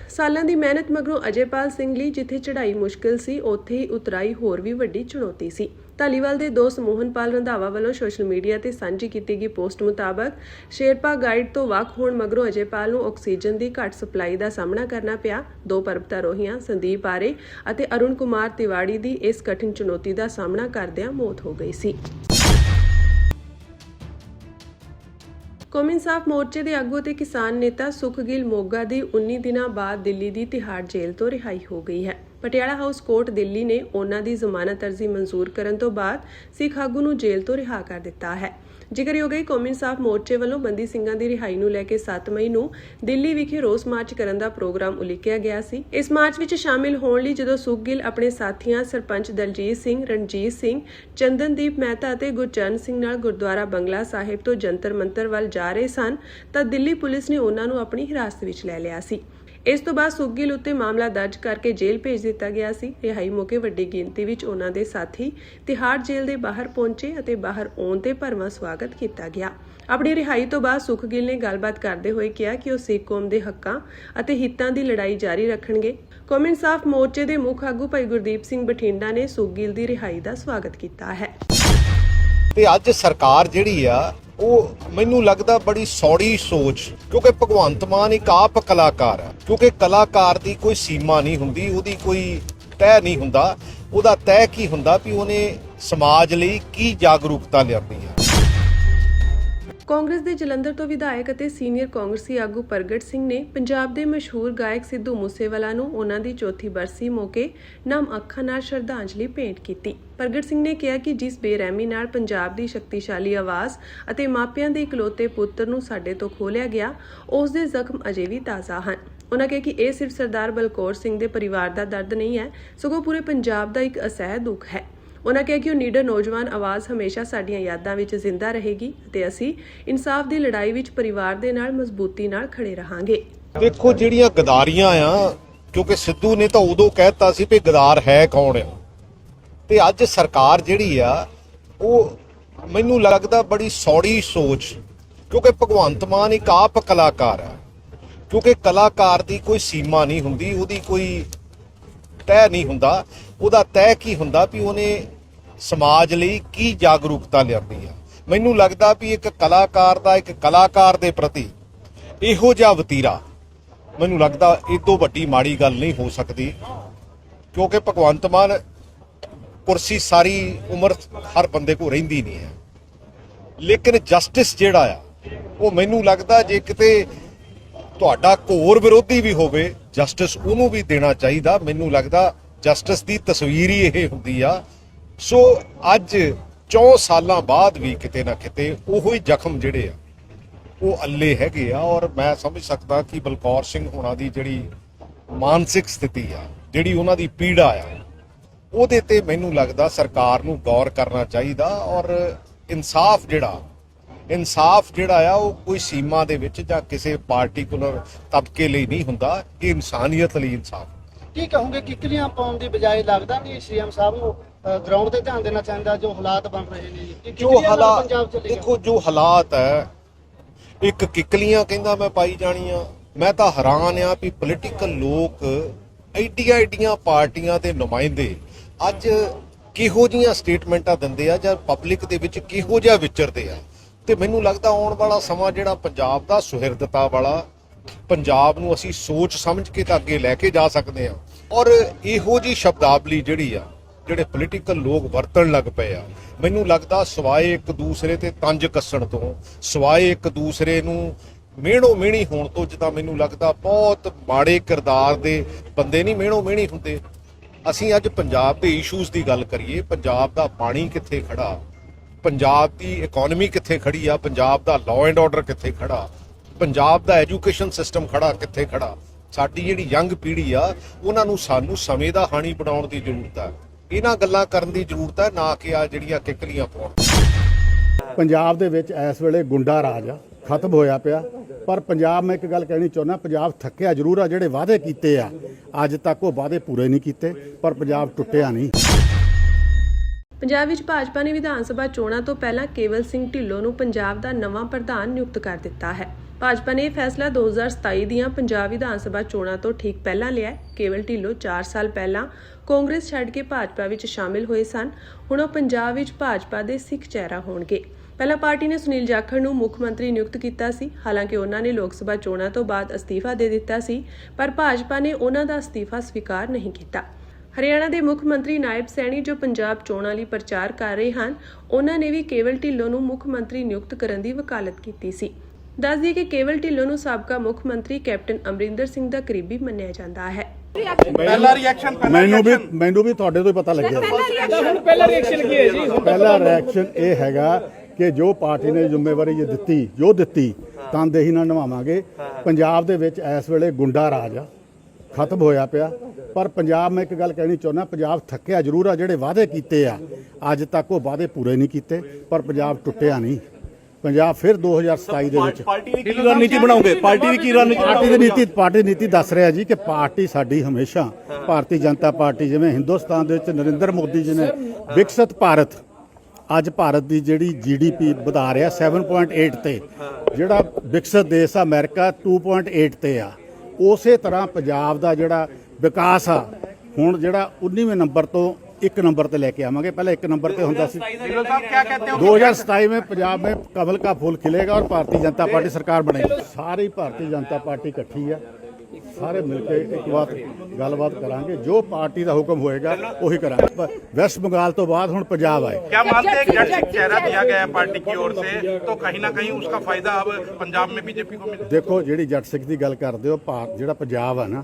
ਸਾਲਾਂ ਦੀ ਮਿਹਨਤ ਮਗਰੋਂ ਅਜੇਪਾਲ ਸਿੰਘ ਲਈ ਜਿੱਥੇ ਚੜ੍ਹਾਈ ਮੁਸ਼ਕਿਲ ਸੀ, ਉੱਥੇ ਹੀ ਉਤਰਾਈ ਹੋਰ ਵੀ ਵੱਡੀ ਚੁਣੌਤੀ ਸੀ। ਧਾਲੀਵਾਲ ਦੇ ਦੋਸਤ ਮੋਹਨਪਾਲ ਰੰਧਾਵਾ ਵੱਲੋਂ ਸੋਸ਼ਲ ਮੀਡੀਆ ਤੇ ਸਾਂਝੀ ਕੀਤੀ ਗਈ ਪੋਸਟ ਮੁਤਾਬਕ ਸ਼ੇਰਪਾ ਗਾਈਡ ਤੋਂ ਵੱਖ ਹੋਣ ਮਗਰੋਂ ਅਜੇਪਾਲ ਨੂੰ ਆਕਸੀਜਨ ਦੀ ਘੱਟ ਸਪਲਾਈ ਦਾ ਸਾਹਮਣਾ ਕਰਨਾ ਪਿਆ। 2 ਪਰਬਤਾਰੋਹੀਆਂ ਸੰਦੀਪ ਆਰੇ ਅਤੇ ਅਰੁਣ ਕੁਮਾਰ ਤਿਵਾੜੀ ਦੀ ਇਸ ਕਠਿਨ ਚੁਣੌਤੀ ਦਾ ਸਾਹਮਣਾ ਕਰਦਿਆਂ ਮੌਤ ਹੋ ਗਈ ਸੀ। ਕੌਮੀ ਇਨਸਾਫ ਮੋਰਚੇ ਦੇ ਆਗੂ ਤੇ ਕਿਸਾਨ ਨੇਤਾ ਸੁਖਗਿੱਲ ਮੋਗਾ ਦੀ 19 ਦਿਨਾਂ ਬਾਅਦ ਦਿੱਲੀ ਦੀ ਤਿਹਾੜ ਜੇਲ੍ਹ ਤੋਂ ਰਿਹਾਈ ਹੋ ਗਈ ਹੈ। ਪਟਿਆਲਾ ਹਾਊਸ ਕੋਰਟ ਦਿੱਲੀ ਨੇ ਉਹਨਾਂ ਦੀ ਜ਼ਮਾਨਤ ਅਰਜ਼ੀ ਮਨਜ਼ੂਰ ਕਰਨ ਤੋਂ ਬਾਅਦ ਸਿੱਖ ਆਗੂ ਨੂੰ ਜੇਲ੍ਹ ਤੋਂ ਰਿਹਾ ਕਰ ਦਿੱਤਾ ਹੈ। ਜ਼ਿਕਰਯੋਗ ਹੈ ਕੌਮੀ ਇਨਸਾਫ ਮੋਰਚੇ ਵੱਲੋਂ ਬੰਦੀ ਸਿੰਘਾਂ ਦੀ ਰਿਹਾਈ ਨੂੰ ਲੈ ਕੇ 7 ਮਈ ਨੂੰ ਦਿੱਲੀ ਵਿਖੇ ਰੋਸ ਮਾਰਚ ਕਰਨ ਦਾ ਪ੍ਰੋਗਰਾਮ ਉਲੀਕਿਆ ਗਿਆ ਸੀ। ਇਸ ਮਾਰਚ ਵਿੱਚ ਸ਼ਾਮਿਲ ਹੋਣ ਲਈ ਜਦੋਂ ਸੁਖਗਿੱਲ ਆਪਣੇ ਸਾਥੀਆਂ ਸਰਪੰਚ ਦਲਜੀਤ ਸਿੰਘ, ਰਣਜੀਤ ਸਿੰਘ, ਚੰਦਨਦੀਪ ਮਹਿਤਾ ਅਤੇ ਗੁਰਚਰਨ ਸਿੰਘ ਨਾਲ ਗੁਰਦੁਆਰਾ ਬੰਗਲਾ ਸਾਹਿਬ ਤੋਂ ਜੰਤਰ ਮੰਤਰ ਵੱਲ ਜਾ ਰਹੇ ਸਨ ਤਾਂ ਦਿੱਲੀ ਪੁਲਿਸ ਨੇ ਉਹਨਾਂ ਨੂੰ ਆਪਣੀ ਹਿਰਾਸਤ ਵਿੱਚ ਲੈ ਲਿਆ ਸੀ। ਇਸ ਤੋਂ ਬਾਅਦ ਸੁਖਗਿੱਲ ਉੱਤੇ ਮਾਮਲਾ ਦਰਜ ਕਰਕੇ ਜੇਲ੍ਹ ਭੇਜ ਦਿੱਤਾ ਗਿਆ ਸੀ। ਰਿਹਾਈ ਮੌਕੇ ਵੱਡੀ ਗਿਣਤੀ ਵਿੱਚ ਉਹਨਾਂ ਦੇ ਸਾਥੀ ਤਿਹਾੜ ਜੇਲ੍ਹ ਦੇ ਬਾਹਰ ਪਹੁੰਚੇ ਅਤੇ ਬਾਹਰ ਆਉਣ ਤੇ ਭਰਵਾਂ ਸਵਾਗਤ ਕੀਤਾ ਗਿਆ। ਆਪਣੀ ਰਿਹਾਈ ਤੋਂ ਬਾਅਦ ਸੁਖਗਿੱਲ ਨੇ ਗੱਲਬਾਤ ਕਰਦੇ ਹੋਏ ਕਿਹਾ ਕਿ ਉਹ ਸਿੱਖ ਕੌਮ ਦੇ ਹੱਕਾਂ ਅਤੇ ਹਿੱਤਾਂ ਦੀ ਲੜਾਈ ਜਾਰੀ ਰੱਖਣਗੇ। ਕੌਮੀ ਇਨਸਾਫ ਮੋਰਚੇ ਦੇ ਮੁੱਖ ਆਗੂ ਭਾਈ ਗੁਰਦੀਪ ਸਿੰਘ ਬਠਿੰਡਾ ਨੇ ਸੁਖਗਿੱਲ ਦੀ ਰਿਹਾਈ ਦਾ ਸਵਾਗਤ ਕੀਤਾ ਹੈ। ਤੇ ਅੱਜ ਸਰਕਾਰ ਜਿਹੜੀ ਆ ਉਹ ਮੈਨੂੰ ਲੱਗਦਾ ਬੜੀ ਸੌੜੀ ਸੋਚ, ਕਿਉਂਕਿ ਭਗਵੰਤ ਮਾਨ ਇੱਕ ਆਪ ਕਲਾਕਾਰ ਆ, ਕਿਉਂਕਿ ਕਲਾਕਾਰ ਦੀ ਕੋਈ ਸੀਮਾ ਨਹੀਂ ਹੁੰਦੀ, ਉਹਦੀ ਕੋਈ ਤੈਅ ਨਹੀਂ ਹੁੰਦਾ। ਉਹਦਾ ਤੈਅ ਕੀ ਹੁੰਦਾ ਵੀ ਉਹਨੇ ਸਮਾਜ ਲਈ ਕੀ ਜਾਗਰੂਕਤਾ ਲਿਆਂਦੀ ਆ। ਕਾਂਗਰਸ ਦੇ ਜਲੰਧਰ ਤੋਂ ਵਿਧਾਇਕ ਅਤੇ ਸੀਨੀਅਰ ਕਾਂਗਰਸੀ ਆਗੂ ਪ੍ਰਗਟ ਸਿੰਘ ਨੇ ਪੰਜਾਬ ਦੇ ਮਸ਼ਹੂਰ ਗਾਇਕ ਸਿੱਧੂ ਮੂਸੇਵਾਲਾ ਨੂੰ ਉਹਨਾਂ ਦੀ ਚੌਥੀ ਬਰਸੀ ਮੌਕੇ ਨਮ ਅੱਖਾਂ ਨਾਲ ਸ਼ਰਧਾਂਜਲੀ ਭੇਂਟ ਕੀਤੀ। ਪ੍ਰਗਟ ਸਿੰਘ ਨੇ ਕਿਹਾ ਕਿ ਜਿਸ ਬੇਰਹਿਮੀ ਨਾਲ ਪੰਜਾਬ ਦੀ ਸ਼ਕਤੀਸ਼ਾਲੀ ਆਵਾਜ਼ ਅਤੇ ਮਾਪਿਆਂ ਦੇ ਇਕਲੌਤੇ ਪੁੱਤਰ ਨੂੰ ਸਾਡੇ ਤੋਂ ਖੋਲਿਆ ਗਿਆ, ਉਸ ਦੇ ਜ਼ਖਮ ਅਜੇ ਵੀ ਤਾਜ਼ਾ ਹਨ। ਉਨ੍ਹਾਂ ਕਿਹਾ ਕਿ ਇਹ ਸਿਰਫ ਸਰਦਾਰ ਬਲਕੌਰ ਸਿੰਘ ਦੇ ਪਰਿਵਾਰ ਦਾ ਦਰਦ ਨਹੀਂ ਹੈ, ਸਗੋਂ ਪੂਰੇ ਪੰਜਾਬ ਦਾ ਇੱਕ ਅਸਹਿ ਦੁੱਖ ਹੈ। ਉਨ੍ਹਾਂ ਕਿਹਾ ਕਿ ਉਹ ਨੀਡਰ ਨੌਜਵਾਨ ਆਵਾਜ਼ ਹਮੇਸ਼ਾ ਸਾਡੀਆਂ ਯਾਦਾਂ ਵਿੱਚ ਜ਼ਿੰਦਾ ਰਹੇਗੀ ਅਤੇ ਅਸੀਂ ਇਨਸਾਫ ਦੀ ਲੜਾਈ ਵਿੱਚ ਪਰਿਵਾਰ ਦੇ ਨਾਲ ਮਜ਼ਬੂਤੀ ਨਾਲ ਖੜੇ ਰਹਾਂਗੇ। ਦੇਖੋ ਜਿਹੜੀਆਂ ਗਦਾਰੀਆਂ ਆ, ਕਿਉਂਕਿ ਸਿੱਧੂ ਨੇ ਤਾਂ ਉਦੋਂ ਕਹਿਤਾ ਸੀ ਵੀ ਗਦਾਰ ਹੈ ਕੌਣ ਆ, ਤੇ ਅੱਜ ਸਰਕਾਰ ਜਿਹੜੀ ਆ ਉਹ ਮੈਨੂੰ ਲੱਗਦਾ ਬੜੀ ਸੌੜੀ ਸੋਚ, ਕਿਉਂਕਿ ਭਗਵੰਤ ਮਾਨ ਇੱਕ ਆਪ ਕਲਾਕਾਰ ਆ, ਕਿਉਂਕਿ ਕਲਾਕਾਰ ਦੀ ਕੋਈ ਸੀਮਾ ਨਹੀਂ ਹੁੰਦੀ, ਉਹਦੀ ਕੋਈ ਤੈਅ ਨਹੀਂ ਹੁੰਦਾ। ਉਹਦਾ ਤੈਅ ਕੀ ਹੁੰਦਾ ਵੀ ਉਹਨੇ ਸਮਾਜ ਲਈ ਕੀ ਜਾਗਰੂਕਤਾ ਲਿਆਂਦੀ ਆ। ਮੈਨੂੰ ਲੱਗਦਾ ਵੀ ਇੱਕ ਕਲਾਕਾਰ ਦਾ ਇੱਕ ਕਲਾਕਾਰ ਦੇ ਪ੍ਰਤੀ ਇਹੋ ਜਿਹਾ ਵਤੀਰਾ, ਮੈਨੂੰ ਲੱਗਦਾ ਇਹ ਤੋਂ ਵੱਡੀ ਮਾੜੀ ਗੱਲ ਨਹੀਂ ਹੋ ਸਕਦੀ, ਕਿਉਂਕਿ ਭਗਵੰਤ ਮਾਨ ਕੁਰਸੀ ਸਾਰੀ ਉਮਰ ਹਰ ਬੰਦੇ ਕੋਲ ਰਹਿੰਦੀ ਨਹੀਂ ਹੈ, ਲੇਕਿਨ ਜਸਟਿਸ ਜਿਹੜਾ ਆ ਉਹ ਮੈਨੂੰ ਲੱਗਦਾ ਜੇ ਕਿਤੇ ਤੁਹਾਡਾ ਘੋਰ ਵਿਰੋਧੀ ਵੀ ਹੋਵੇ, ਜਸਟਿਸ ਉਹਨੂੰ ਵੀ ਦੇਣਾ ਚਾਹੀਦਾ। ਮੈਨੂੰ ਲੱਗਦਾ ਜਸਟਿਸ ਦੀ ਤਸਵੀਰ ਹੀ ਇਹ ਹੁੰਦੀ ਆ। ਸੋ ਅੱਜ 4 ਸਾਲਾਂ ਬਾਅਦ ਵੀ ਕਿਤੇ ਨਾ ਕਿਤੇ ਉਹੋ ਹੀ ਜ਼ਖਮ ਜਿਹੜੇ ਆ ਉਹ ਅੱਲੇ ਹੈਗੇ ਆ, ਔਰ ਮੈਂ ਸਮਝ ਸਕਦਾ ਕਿ ਬਲਕੌਰ ਸਿੰਘ ਹੋਣਾ ਦੀ ਜਿਹੜੀ ਮਾਨਸਿਕ ਸਥਿਤੀ ਆ, ਜਿਹੜੀ ਉਹਨਾਂ ਦੀ ਪੀੜਾ ਆ, ਉਹਦੇ ਤੇ ਮੈਨੂੰ ਲੱਗਦਾ ਸਰਕਾਰ ਨੂੰ ਗੌਰ ਕਰਨਾ ਚਾਹੀਦਾ। ਔਰ ਇਨਸਾਫ ਜਿਹੜਾ ਆ ਉਹ ਕੋਈ ਸੀਮਾ ਦੇ ਵਿੱਚ ਜਾਂ ਕਿਸੇ ਪਾਰਟੀਕੂਲਰ ਤਬਕੇ ਲਈ ਨਹੀਂ ਹੁੰਦਾ, ਇਹ ਇਨਸਾਨੀਅਤ ਲਈ ਇਨਸਾਫ। ਕੀ ਕਹੋਗੇ ਕਿੱਕਲੀਆਂ ਪਾਉਣ ਦੀ ਬਜਾਏ ਲੱਗਦਾ ਨਹੀਂ ਸੀਐਮ ਸਾਹਿਬ ਨੂੰ ਗਰਾਊਂਡ ਤੇ ਧਿਆਨ ਦੇਣਾ ਚਾਹੀਦਾ, ਜੋ ਹਾਲਾਤ ਬਣ ਰਹੇ ਨੇ ਜੋ ਹਾਲਾਤ ਦੇਖੋ, ਜੋ ਹਾਲਾਤ ਹੈ, ਇੱਕ ਕਿੱਕਲੀਆਂ ਕਹਿੰਦਾ ਮੈਂ ਪਾਈ ਜਾਣੀਆਂ। ਮੈਂ ਤਾਂ ਹੈਰਾਨ ਆ ਵੀ ਪੋਲੀਟੀਕਲ ਲੋਕ ਐਡੀਆਂ ਪਾਰਟੀਆਂ ਦੇ ਨੁਮਾਇੰਦੇ ਅੱਜ ਕਿਹੋ ਜੀਆਂ ਸਟੇਟਮੈਂਟਾਂ ਦਿੰਦੇ ਆ ਜਾਂ ਪਬਲਿਕ ਦੇ ਵਿੱਚ ਕਿਹੋ ਜਿਹਾ ਵਿਚਰਦੇ ਆ। ਤੇ ਮੈਨੂੰ ਲੱਗਦਾ ਆਉਣ ਵਾਲਾ ਸਮਾਂ ਜਿਹੜਾ ਪੰਜਾਬ ਦਾ ਸੁਹਿਰਦਤਾ ਵਾਲਾ, ਪੰਜਾਬ ਨੂੰ ਅਸੀਂ ਸੋਚ ਸਮਝ ਕੇ ਤਾਂ ਅੱਗੇ ਲੈ ਕੇ ਜਾ ਸਕਦੇ ਆ। ਔਰ ਇਹੋ ਜੀ ਸ਼ਬਦਾਵਲੀ ਜਿਹੜੀ ਆ, ਜਿਹੜੇ ਪੋਲੀਟੀਕਲ ਲੋਕ ਵਰਤਣ ਲੱਗ ਪਏ ਆ, ਮੈਨੂੰ ਲੱਗਦਾ ਸਵਾਏ ਇੱਕ ਦੂਸਰੇ ਤੇ ਤੰਜ ਕੱਸਣ ਤੋਂ, ਸਵਾਏ ਇੱਕ ਦੂਸਰੇ ਨੂੰ ਮਿਹਣੋ ਮਿਹਣੀ ਹੋਣ ਤੋਂ, ਜਿੱਦਾਂ ਮੈਨੂੰ ਲੱਗਦਾ ਬਹੁਤ ਮਾੜੇ ਕਿਰਦਾਰ ਦੇ ਬੰਦੇ ਨਹੀਂ ਮਿਹਣੋ ਮਿਹਣੀ ਹੁੰਦੇ। ਅਸੀਂ ਅੱਜ ਪੰਜਾਬ ਦੇ ਇਸ਼ੂਜ਼ ਦੀ ਗੱਲ ਕਰੀਏ, ਪੰਜਾਬ ਦਾ ਪਾਣੀ ਕਿੱਥੇ ਖੜਾ, ਪੰਜਾਬ ਦੀ ਇਕਨੋਮੀ ਕਿੱਥੇ ਖੜੀ ਆ, ਪੰਜਾਬ ਦਾ ਲਾਅ ਐਂਡ ਆਰਡਰ ਕਿੱਥੇ ਖੜਾ, ਪੰਜਾਬ ਦਾ ਐਜੂਕੇਸ਼ਨ ਸਿਸਟਮ ਕਿੱਥੇ ਖੜਾ। ਸਾਡੀ ਜਿਹੜੀ ਯੰਗ ਪੀੜ੍ਹੀ ਆ ਉਹਨਾਂ ਨੂੰ ਸਾਨੂੰ ਸਮੇਂ ਦਾ ਹਾਣੀ ਬਣਾਉਣ ਦੀ ਜ਼ਰੂਰਤ ਹੈ, ਇਹਨਾਂ ਗੱਲਾਂ ਕਰਨ ਦੀ ਜ਼ਰੂਰਤ ਹੈ, ਨਾ ਕਿ ਆ ਜਿਹੜੀਆਂ ਕਿੱਕਲੀਆਂ ਪਾਉਣ। ਪੰਜਾਬ ਦੇ ਵਿੱਚ ਇਸ ਵੇਲੇ ਗੁੰਡਾ ਰਾਜ ਖਤਮ ਹੋਇਆ ਪਿਆ, ਪਰ ਪੰਜਾਬ ਮੈਂ ਇੱਕ ਗੱਲ ਕਹਿਣੀ ਚਾਹੁੰਦਾ, ਪੰਜਾਬ ਥੱਕਿਆ ਜ਼ਰੂਰ ਆ। ਜਿਹੜੇ ਵਾਅਦੇ ਕੀਤੇ ਆ ਅੱਜ ਤੱਕ ਉਹ ਵਾਅਦੇ ਪੂਰੇ ਨਹੀਂ ਕੀਤੇ, ਪਰ ਪੰਜਾਬ ਟੁੱਟਿਆ ਨਹੀਂ। ਪੰਜਾਬ ਵਿੱਚ ਭਾਜਪਾ ਨੇ ਵਿਧਾਨ ਸਭਾ ਚੋਣਾਂ ਤੋਂ ਪਹਿਲਾਂ ਕੇਵਲ ਸਿੰਘ ਢਿੱਲੋਂ ਨੂੰ ਪੰਜਾਬ ਦਾ ਨਵਾਂ ਪ੍ਰਧਾਨ ਨਿਯੁਕਤ ਕਰ ਦਿੱਤਾ ਹੈ। ਭਾਜਪਾ ਨੇ ਇਹ ਫੈਸਲਾ 2027 ਦੀਆਂ ਪੰਜਾਬ ਵਿਧਾਨ ਸਭਾ ਚੋਣਾਂ ਤੋਂ ਠੀਕ ਪਹਿਲਾਂ ਲਿਆ ਹੈ। ਕੇਵਲ ਢਿੱਲੋਂ 4 ਸਾਲ ਪਹਿਲਾਂ ਕਾਂਗਰਸ ਛੱਡ ਕੇ ਭਾਜਪਾ ਵਿੱਚ ਸ਼ਾਮਿਲ ਹੋਏ ਸਨ। ਹੁਣ ਉਹ ਪੰਜਾਬ ਵਿੱਚ ਭਾਜਪਾ ਦੇ ਸਿੱਖ ਚਿਹਰਾ ਹੋਣਗੇ। ਪਹਿਲਾਂ ਪਾਰਟੀ ਨੇ ਸੁਨੀਲ ਜਾਖੜ ਨੂੰ ਮੁੱਖ ਮੰਤਰੀ ਨਿਯੁਕਤ ਕੀਤਾ ਸੀ। ਹਾਲਾਂਕਿ ਉਹਨਾਂ ਨੇ ਲੋਕ ਸਭਾ ਚੋਣਾਂ ਤੋਂ ਬਾਅਦ ਅਸਤੀਫਾ ਦੇ ਦਿੱਤਾ ਸੀ, ਪਰ ਭਾਜਪਾ ਨੇ ਉਹਨਾਂ ਦਾ ਅਸਤੀਫਾ ਸਵੀਕਾਰ ਨਹੀਂ ਕੀਤਾ। ਹਰਿਆਣਾ ਦੇ ਮੁੱਖ ਮੰਤਰੀ ਨਾਇਬ ਸੈਣੀ ਜੋ ਪੰਜਾਬ ਚੋਣਾਂ ਲਈ ਪ੍ਰਚਾਰ ਕਰ ਰਹੇ ਹਨ, ਉਹਨਾਂ ਨੇ ਵੀ ਕੇਵਲ ਢਿੱਲੋਂ ਨੂੰ ਮੁੱਖ ਮੰਤਰੀ ਨਿਯੁਕਤ ਕਰਨ ਦੀ ਵਕਾਲਤ ਕੀਤੀ ਸੀ। ਦੱਸ ਦਈਏ ਕਿ ਕੇਵਲ ਢਿੱਲੋਂ ਨੂੰ ਸਾਬਕਾ ਮੁੱਖ ਮੰਤਰੀ ਕੈਪਟਨ ਅਮਰਿੰਦਰ ਸਿੰਘ ਦਾ ਕਰੀਬੀ ਮੰਨਿਆ ਜਾਂਦਾ ਹੈ। ਮੈਨੂੰ ਵੀ ਤੁਹਾਡੇ ਤੋਂ ਹੀ ਪਤਾ ਲੱਗਿਆ। ਪਹਿਲਾ ਰਿਐਕਸ਼ਨ ਕੀ ਹੈ ਜੀ? ਪਹਿਲਾ ਰਿਐਕਸ਼ਨ ਇਹ ਹੈਗਾ ਕਿ ਜੋ ਪਾਰਟੀ ਨੇ ਜ਼ਿੰਮੇਵਾਰੀ ਦਿੱਤੀ ਤਨਦੇਹੀ ਨਾਲ ਨਿਭਾਵਾਂਗੇ। ਪੰਜਾਬ ਦੇ ਵਿੱਚ ਇਸ ਵੇਲੇ ਗੁੰਡਾ ਰਾਜ ਖਤਮ ਹੋਇਆ ਪਿਆ, ਪਰ ਪੰਜਾਬ ਮੈਂ ਇੱਕ ਗੱਲ ਕਹਿਣੀ ਚਾਹੁੰਦਾ, ਪੰਜਾਬ ਥੱਕਿਆ ਜ਼ਰੂਰ ਆ। ਜਿਹੜੇ ਵਾਅਦੇ ਕੀਤੇ ਆ ਅੱਜ ਤੱਕ ਉਹ ਵਾਅਦੇ ਪੂਰੇ ਨਹੀਂ ਕੀਤੇ, ਪਰ ਪੰਜਾਬ ਟੁੱਟਿਆ ਨਹੀਂ। ਪੰਜਾਬ ਫਿਰ 2027 ਦੇ ਵਿੱਚ ਪਾਰਟੀ ਦੀ ਕੀ ਰਣਨੀਤੀ ਬਣਾਉਂਗੇ? ਪਾਰਟੀ ਨੀਤੀ ਦੱਸ ਰਿਹਾ ਜੀ ਕਿ ਪਾਰਟੀ ਸਾਡੀ ਹਮੇਸ਼ਾ ਭਾਰਤੀ ਜਨਤਾ ਪਾਰਟੀ, ਜਿਵੇਂ ਹਿੰਦੁਸਤਾਨ ਦੇ ਵਿੱਚ ਨਰਿੰਦਰ ਮੋਦੀ ਜੀ ਨੇ ਵਿਕਸਿਤ ਭਾਰਤ, ਅੱਜ ਭਾਰਤ ਦੀ ਜਿਹੜੀ GDP ਵਧਾ ਰਿਹਾ 7.8 ਤੇ, ਜਿਹੜਾ ਵਿਕਸਿਤ ਦੇਸ਼ ਆ ਅਮਰੀਕਾ 2.8 ਤੇ ਆ। ਉਸੇ ਤਰ੍ਹਾਂ ਪੰਜਾਬ ਦਾ ਜਿਹੜਾ ਵਿਕਾਸ ਆ ਹੁਣ ਜਿਹੜਾ 19ਵੇਂ ਨੰਬਰ ਤੋਂ 1 ਨੰਬਰ ਤੇ ਲੈ ਕੇ ਆਵਾਂਗੇ। ਪਹਿਲਾਂ 1 ਨंबर पे होता ਸੀ। 2027 में पंजाब में कमल का फूल खिलेगा और भारतीय जनता पार्टी सरकार बनेगी। सारी भारतीय जनता पार्टी इकट्ठी है, सारे मिलकर एक बात गलबात करांगे, जो पार्टी का हुक्म होएगा वही करांगे। वेस्ट बंगाल तो बाद हुण पंजाब आए। क्या मानते हैं कि जट सिंह चेहरा दिया गया है पार्टी की ओर से, तो कहीं ना कहीं उसका फायदा अब पंजाब में बीजेपी को मिले? देखो जिहड़ी जट सिंह की गल करदे हो, जिहड़ा पंजाब है ना,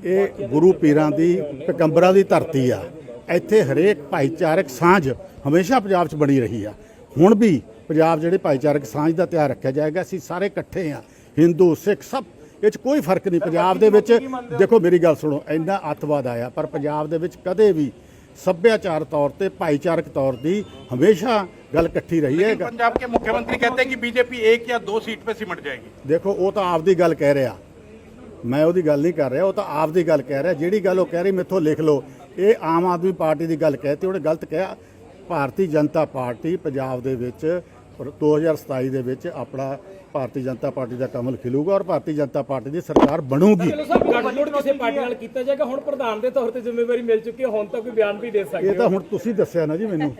ये गुरु पीरां दी पैगंबरां दी धरती आ। ਇੱਥੇ ਹਰੇਕ ਭਾਈਚਾਰਕ ਸਾਂਝ ਹਮੇਸ਼ਾ ਪੰਜਾਬ 'ਚ ਬਣੀ ਰਹੀ ਆ। ਹੁਣ ਵੀ ਪੰਜਾਬ ਜਿਹੜੇ ਭਾਈਚਾਰਕ ਸਾਂਝ ਦਾ ਧਿਆਨ ਰੱਖਿਆ ਜਾਏਗਾ। ਅਸੀਂ ਸਾਰੇ ਇਕੱਠੇ ਆ, ਹਿੰਦੂ ਸਿੱਖ ਸਭ, ਇਹ 'ਚ ਕੋਈ ਫਰਕ ਨਹੀਂ। ਪੰਜਾਬ ਦੇ ਵਿੱਚ ਦੇਖੋ ਮੇਰੀ ਗੱਲ ਸੁਣੋ, ਇੰਨਾ ਅੱਤਵਾਦ ਆਇਆ, ਪਰ ਪੰਜਾਬ ਦੇ ਵਿੱਚ ਕਦੇ ਵੀ ਸੱਭਿਆਚਾਰ ਤੌਰ ਤੇ ਭਾਈਚਾਰਕ ਤੌਰ ਦੀ ਹਮੇਸ਼ਾ ਗੱਲ ਇਕੱਠੀ ਰਹੀ ਹੈ। पंजाब के मुख्यमंत्री कहते हैं कि बीजेपी 1 या 2 सीट पे सिमट जाएगी। ਦੇਖੋ ਉਹ ਤਾਂ ਆਪਦੀ ਗੱਲ ਕਹਿ ਰਿਹਾ, ਮੈਂ ਉਹਦੀ ਗੱਲ ਨਹੀਂ ਕਰ ਰਿਹਾ, ਉਹ ਤਾਂ ਆਪਦੀ ਗੱਲ ਕਹਿ ਰਿਹਾ। ਜਿਹੜੀ ਗੱਲ ਉਹ ਕਹਿ ਰਹੀ ਮੈਥੋਂ ਲਿਖ ਲਓ। ਇਹ ਆਮ ਆਦਮੀ ਪਾਰਟੀ ਦੀ ਗੱਲ ਕਹਿਤੀ, ਉਹਨੇ ਗਲਤ ਕਿਹਾ। ਭਾਰਤੀ ਜਨਤਾ ਪਾਰਟੀ ਪੰਜਾਬ ਦੇ ਵਿੱਚ 2027 ਦੇ ਵਿੱਚ ਆਪਣਾ ਭਾਰਤੀ ਜਨਤਾ ਪਾਰਟੀ ਦਾ ਕਮਲ ਖਿਲੂਗਾ ਔਰ ਭਾਰਤੀ ਜਨਤਾ ਪਾਰਟੀ ਦੀ ਸਰਕਾਰ ਬਣੂਗੀ। ਗੱਠਜੋੜ ਕਿਸੇ ਪਾਰਟੀ ਨਾਲ ਕੀਤਾ ਜਾਏਗਾ? ਹੁਣ ਪ੍ਰਧਾਨ ਦੇ ਤੌਰ ਤੇ ਜ਼ਿੰਮੇਵਾਰੀ ਮਿਲ ਚੁੱਕੀ ਹੈ, ਹੁਣ ਤਾਂ ਕੋਈ ਬਿਆਨ ਵੀ ਦੇ ਸਕਦੇ ਹੋ? ਇਹ ਤਾਂ ਹੁਣ ਤੁਸੀਂ ਦੱਸਿਆ ਨਾ ਜੀ ਮੈਨੂੰ।